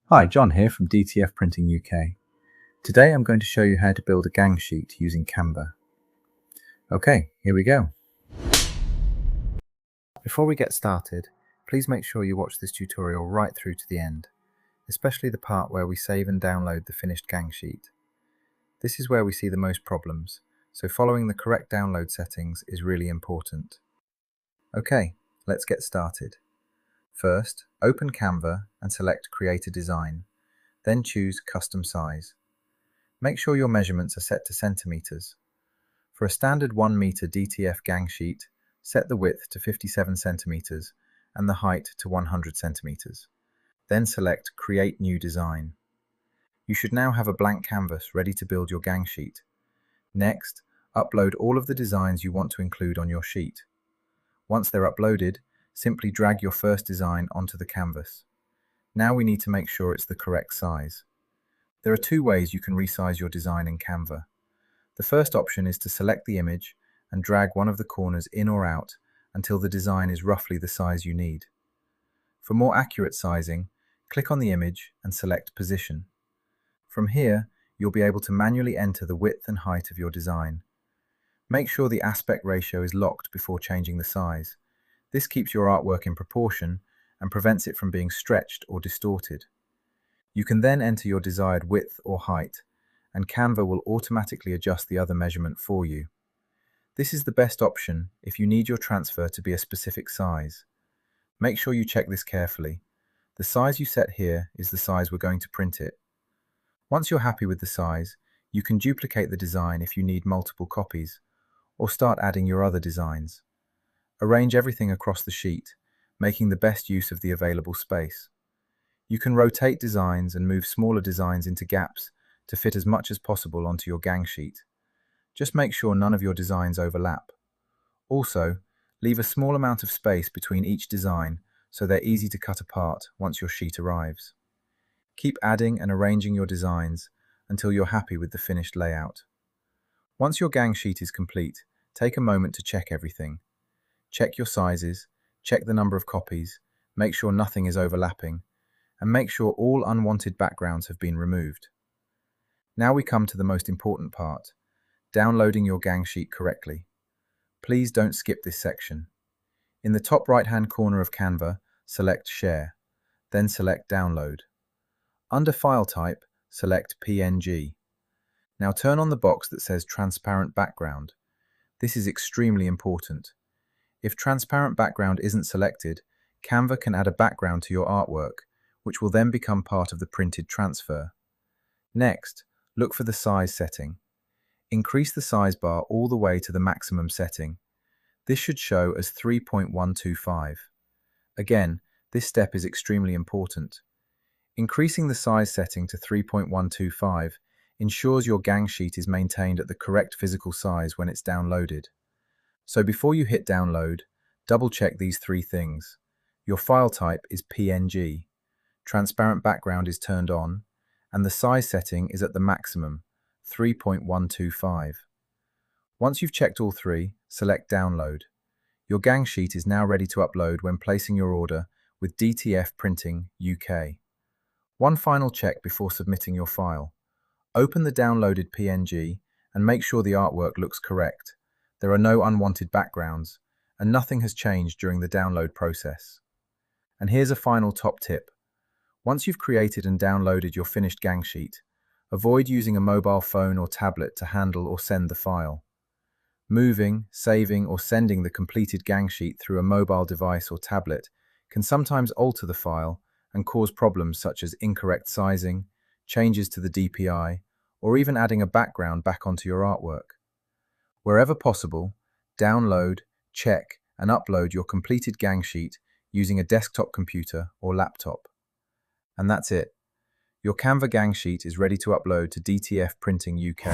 Hi, John here from DTF Printing UK. Today I'm going to show you how to build a gang sheet using Canva. Okay, here we go. Before we get started, please make sure you watch this tutorial right through to the end, especially the part where we save and download the finished gang sheet. This is where we see the most problems, so following the correct download settings is really important. Okay, let's get started. First, open Canva and select Create a Design. Then choose Custom Size. Make sure your measurements are set to centimeters. For a standard 1 meter DTF gang sheet, set the width to 57 centimeters and the height to 100 centimeters. Then select Create New Design. You should now have a blank canvas ready to build your gang sheet. Next, upload all of the designs you want to include on your sheet. Once they're uploaded, simply drag your first design onto the canvas. Now we need to make sure it's the correct size. There are two ways you can resize your design in Canva. The first option is to select the image and drag one of the corners in or out until the design is roughly the size you need. For more accurate sizing, click on the image and select Position. From here, you'll be able to manually enter the width and height of your design. Make sure the aspect ratio is locked before changing the size. This keeps your artwork in proportion and prevents it from being stretched or distorted. You can then enter your desired width or height, and Canva will automatically adjust the other measurement for you. This is the best option if you need your transfer to be a specific size. Make sure you check this carefully. The size you set here is the size we're going to print it. Once you're happy with the size, you can duplicate the design if you need multiple copies, or start adding your other designs. Arrange everything across the sheet, making the best use of the available space. You can rotate designs and move smaller designs into gaps to fit as much as possible onto your gang sheet. Just make sure none of your designs overlap. Also, leave a small amount of space between each design so they're easy to cut apart once your sheet arrives. Keep adding and arranging your designs until you're happy with the finished layout. Once your gang sheet is complete, take a moment to check everything. Check your sizes, check the number of copies, make sure nothing is overlapping, and make sure all unwanted backgrounds have been removed. Now we come to the most important part, downloading your gang sheet correctly. Please don't skip this section. In the top right-hand corner of Canva, select Share, then select Download. Under File Type, select PNG. Now turn on the box that says Transparent Background. This is extremely important. If transparent background isn't selected, Canva can add a background to your artwork, which will then become part of the printed transfer. Next, look for the size setting. Increase the size bar all the way to the maximum setting. This should show as 3.125. Again, this step is extremely important. Increasing the size setting to 3.125 ensures your gang sheet is maintained at the correct physical size when it's downloaded. So before you hit download, double-check these three things. Your file type is PNG, transparent background is turned on, and the size setting is at the maximum, 3.125. Once you've checked all three, select Download. Your gang sheet is now ready to upload when placing your order with DTF Printing UK. One final check before submitting your file. Open the downloaded PNG and make sure the artwork looks correct. There are no unwanted backgrounds, and nothing has changed during the download process. And here's a final top tip. Once you've created and downloaded your finished gang sheet, avoid using a mobile phone or tablet to handle or send the file. Moving, saving, or sending the completed gang sheet through a mobile device or tablet can sometimes alter the file and cause problems such as incorrect sizing, changes to the DPI, or even adding a background back onto your artwork. Wherever possible, download, check, and upload your completed gang sheet using a desktop computer or laptop. And that's it. Your Canva gang sheet is ready to upload to DTF Printing UK.